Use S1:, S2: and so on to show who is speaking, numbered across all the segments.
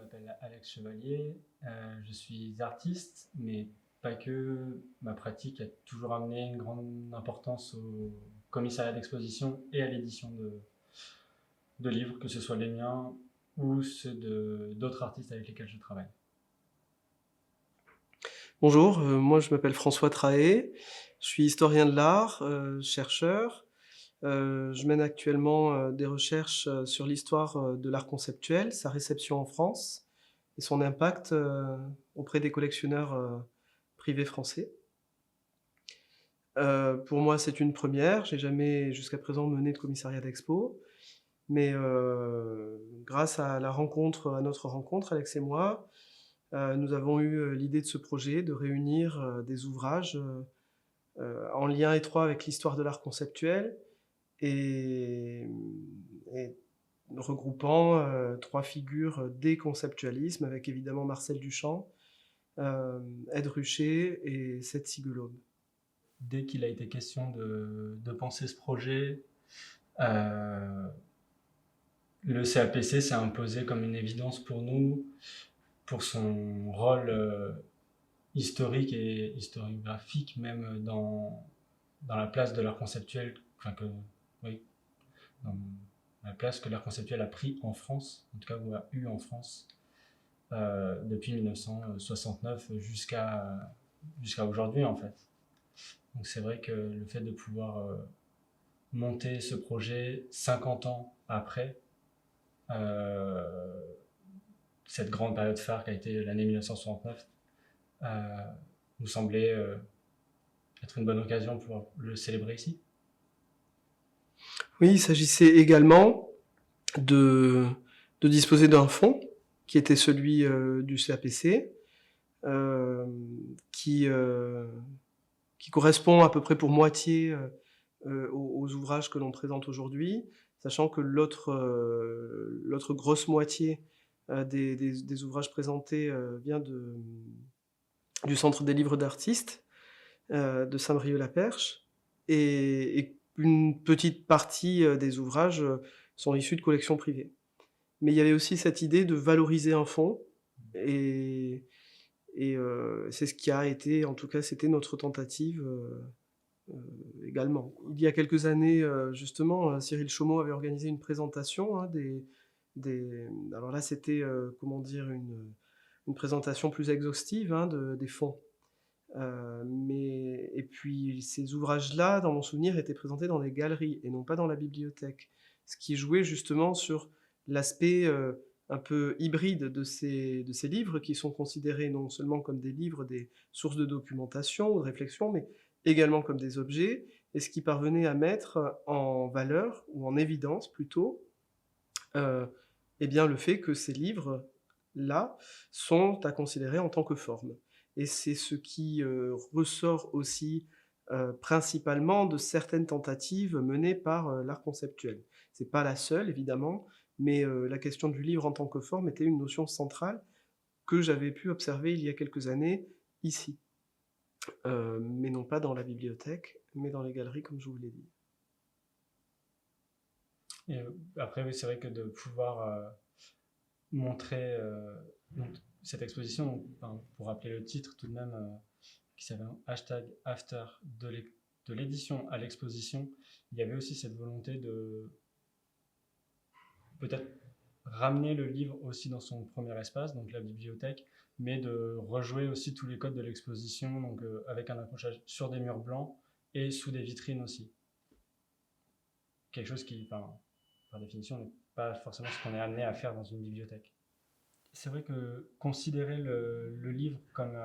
S1: m'appelle Alex Chevalier, je suis artiste, mais pas que. Ma pratique a toujours amené une grande importance au commissariat d'exposition et à l'édition de livres, que ce soit les miens ou ceux d'autres artistes avec lesquels je travaille.
S2: Bonjour, moi je m'appelle François Trahé, je suis historien de l'art, chercheur. Je mène actuellement, des recherches, sur l'histoire, de l'art conceptuel, sa réception en France et son impact, auprès des collectionneurs, privés français. Pour moi, c'est une première, j'ai jamais jusqu'à présent mené de commissariat d'expo, mais grâce à notre rencontre, Alex et moi, nous avons eu, l'idée de ce projet, de réunir, des ouvrages, en lien étroit avec l'histoire de l'art conceptuel et et regroupant, 3 figures des conceptualismes avec évidemment Marcel Duchamp, Ed Ruscher et Seth Siegelhaub.
S1: Dès qu'il a été question de penser ce projet, euh, le CAPC s'est imposé comme une évidence pour nous, pour son rôle historique et historiographique, même dans la place de l'art conceptuel, oui, dans la place que l'art conceptuel a pris en France, en tout cas ou a eu en France, depuis 1969 jusqu'à aujourd'hui en fait. Donc c'est vrai que le fait de pouvoir monter ce projet 50 ans après euh, cette grande période phare qui a été l'année 1969 euh, nous semblait être une bonne occasion pour le célébrer ici.
S2: Oui, il s'agissait également de de disposer d'un fonds qui était celui, du CAPC, qui, qui correspond à peu près pour moitié, aux ouvrages que l'on présente aujourd'hui, sachant que l'autre grosse moitié, des ouvrages présentés, vient du Centre des livres d'artistes, de Saint-Brieuc-la-Perche et une petite partie, des ouvrages, sont issus de collections privées. Mais il y avait aussi cette idée de valoriser un fonds et c'est ce qui a été en tout cas, c'était notre tentative, également. Il y a quelques années, justement, Cyril Chaumeau avait organisé une présentation, hein, alors là, c'était, comment dire? Une présentation plus exhaustive, hein, des fonds. Mais et puis ces ouvrages-là, dans mon souvenir, étaient présentés dans des galeries et non pas dans la bibliothèque. Ce qui jouait justement sur l'aspect, un peu hybride de ces livres qui sont considérés non seulement comme des livres, des sources de documentation ou de réflexion, mais également comme des objets et ce qui parvenait à mettre en valeur ou en évidence plutôt, heu, eh bien le fait que ces livres-là sont à considérer en tant que forme et c'est ce qui, ressort aussi, principalement de certaines tentatives menées par, l'art conceptuel. C'est pas la seule évidemment, mais, la question du livre en tant que forme était une notion centrale que j'avais pu observer il y a quelques années ici, mais non pas dans la bibliothèque, mais dans les galeries comme je vous l'ai dit.
S1: Et après, oui, c'est vrai que de pouvoir montrer donc, cette exposition, donc, enfin, pour rappeler le titre tout de même, qui s'appelle hashtag after de l'édition à l'exposition, il y avait aussi cette volonté de peut-être ramener le livre aussi dans son premier espace, donc la bibliothèque, mais de rejouer aussi tous les codes de l'exposition, donc avec un accrochage sur des murs blancs et sous des vitrines aussi. Quelque chose qui, enfin, par définition, n'est pas forcément ce qu'on est amené à faire dans une bibliothèque. C'est vrai que considérer le livre comme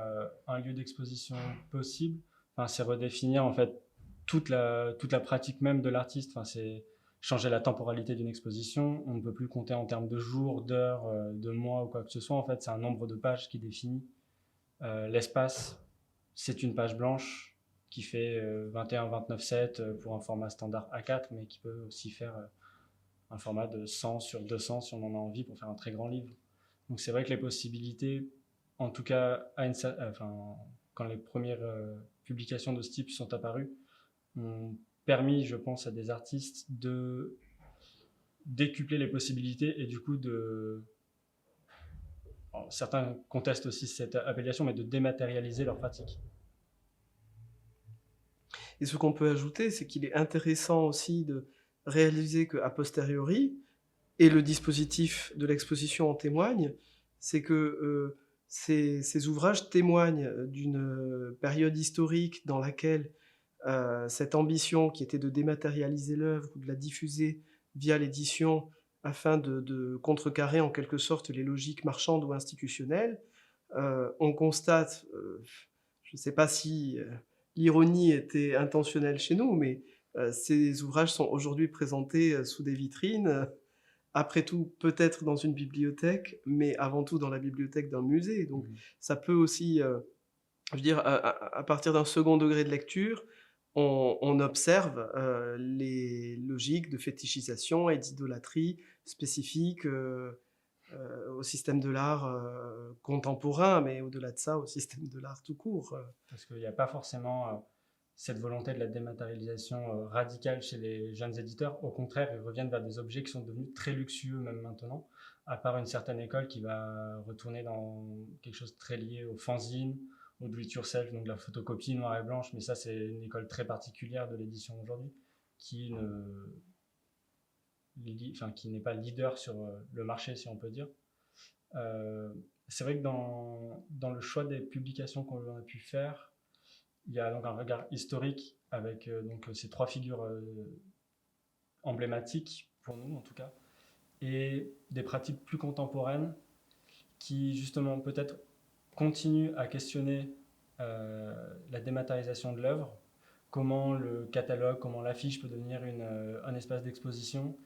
S1: un lieu d'exposition possible, enfin, c'est redéfinir en fait toute la pratique même de l'artiste. Enfin, c'est changer la temporalité d'une exposition. On ne peut plus compter en termes de jours, d'heures, de mois ou quoi que ce soit. En fait, c'est un nombre de pages qui définit. L'espace, c'est une page blanche qui fait 21-29-7 pour un format standard A4, mais qui peut aussi faire un format de 100 sur 200 si on en a envie pour faire un très grand livre. Donc c'est vrai que les possibilités, en tout cas, enfin, quand les premières publications de ce type sont apparues, ont permis, je pense, à des artistes de décupler les possibilités et du coup alors, certains contestent aussi cette appellation, mais de dématérialiser leur pratique.
S2: Et ce qu'on peut ajouter, c'est qu'il est intéressant aussi de réaliser qu'a posteriori, et le dispositif de l'exposition en témoigne, c'est que ces ouvrages témoignent d'une période historique dans laquelle cette ambition qui était de dématérialiser l'œuvre ou de la diffuser via l'édition afin de contrecarrer en quelque sorte les logiques marchandes ou institutionnelles, on constate, je ne sais pas si l'ironie était intentionnelle chez nous, mais ces ouvrages sont aujourd'hui présentés sous des vitrines, après tout peut-être dans une bibliothèque, mais avant tout dans la bibliothèque d'un musée. Donc ça peut aussi, je veux dire, à partir d'un second degré de lecture, on observe les logiques de fétichisation et d'idolâtrie spécifiques au système de l'art contemporain, mais au-delà de ça, au système de l'art tout court.
S1: Parce qu'il n'y a pas forcément cette volonté de la dématérialisation radicale chez les jeunes éditeurs. Au contraire, ils reviennent vers des objets qui sont devenus très luxueux même maintenant, à part une certaine école qui va retourner dans quelque chose de très lié au fanzine, au do-it-yourself, donc la photocopie noire et blanche, mais ça c'est une école très particulière de l'édition aujourd'hui, qui qui n'est pas leader sur le marché, si on peut dire. C'est vrai que dans le choix des publications qu'on a pu faire, il y a donc un regard historique avec donc, ces trois figures emblématiques, pour nous en tout cas, et des pratiques plus contemporaines qui justement peut-être continuent à questionner la dématérialisation de l'œuvre, comment le catalogue, comment l'affiche peut devenir un espace d'exposition,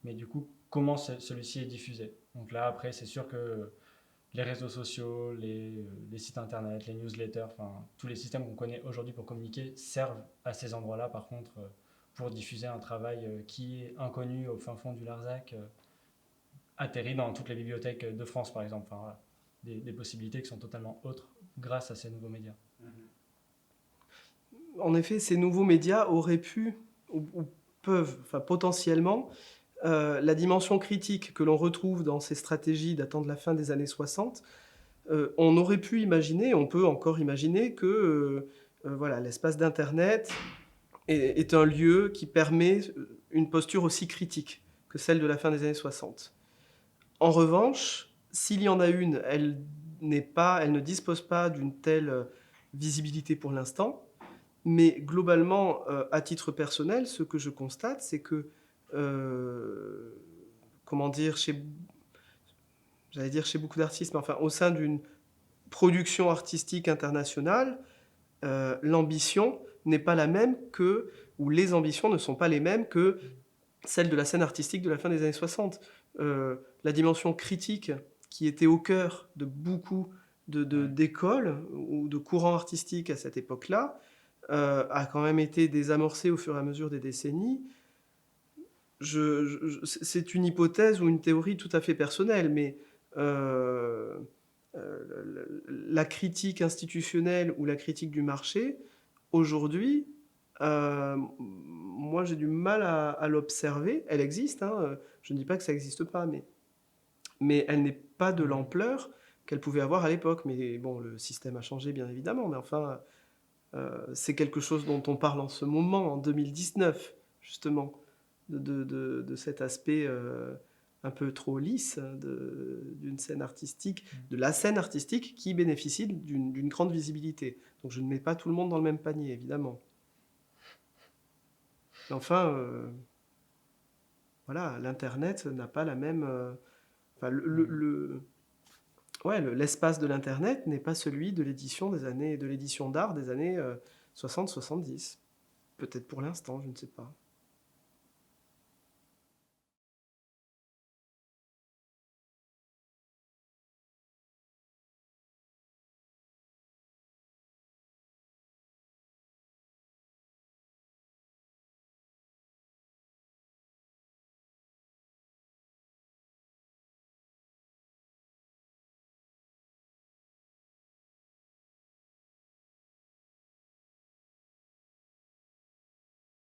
S1: mais du coup, comment celui-ci est diffusé. Donc là, après, c'est sûr que les réseaux sociaux, les sites internet, les newsletters, enfin, tous les systèmes qu'on connaît aujourd'hui pour communiquer servent à ces endroits-là, par contre, pour diffuser un travail qui est inconnu au fin fond du Larzac, atterri dans toutes les bibliothèques de France, par exemple. Enfin, voilà. Des possibilités qui sont totalement autres grâce à ces nouveaux médias.
S2: En effet, ces nouveaux médias auraient pu, ou peuvent, enfin potentiellement, la dimension critique que l'on retrouve dans ces stratégies datant de la fin des années 60, on aurait pu imaginer, on peut encore imaginer que voilà, l'espace d'Internet est un lieu qui permet une posture aussi critique que celle de la fin des années 60. En revanche, s'il y en a une, elle ne dispose pas d'une telle visibilité pour l'instant, mais globalement, à titre personnel, ce que je constate, c'est que, comment dire, j'allais dire chez beaucoup d'artistes, mais enfin au sein d'une production artistique internationale, l'ambition n'est pas la même que, ou les ambitions ne sont pas les mêmes que celles de la scène artistique de la fin des années 60. La dimension critique qui était au cœur de beaucoup d'écoles ou de courants artistiques à cette époque-là a quand même été désamorcée au fur et à mesure des décennies. C'est une hypothèse ou une théorie tout à fait personnelle, mais la critique institutionnelle ou la critique du marché, aujourd'hui, moi j'ai du mal à l'observer. Elle existe, hein, je ne dis pas que ça n'existe pas, mais elle n'est pas de l'ampleur qu'elle pouvait avoir à l'époque. Mais bon, le système a changé bien évidemment, mais enfin, c'est quelque chose dont on parle en ce moment, en 2019, justement, de cet aspect un peu trop lisse d'une scène artistique, de la scène artistique qui bénéficie d'une grande visibilité. Donc je ne mets pas tout le monde dans le même panier, évidemment. Mais enfin, voilà, l'Internet n'a pas la même... enfin, l'espace de l'Internet n'est pas celui de l'édition d'art des années 60-70. Peut-être pour l'instant, je ne sais pas.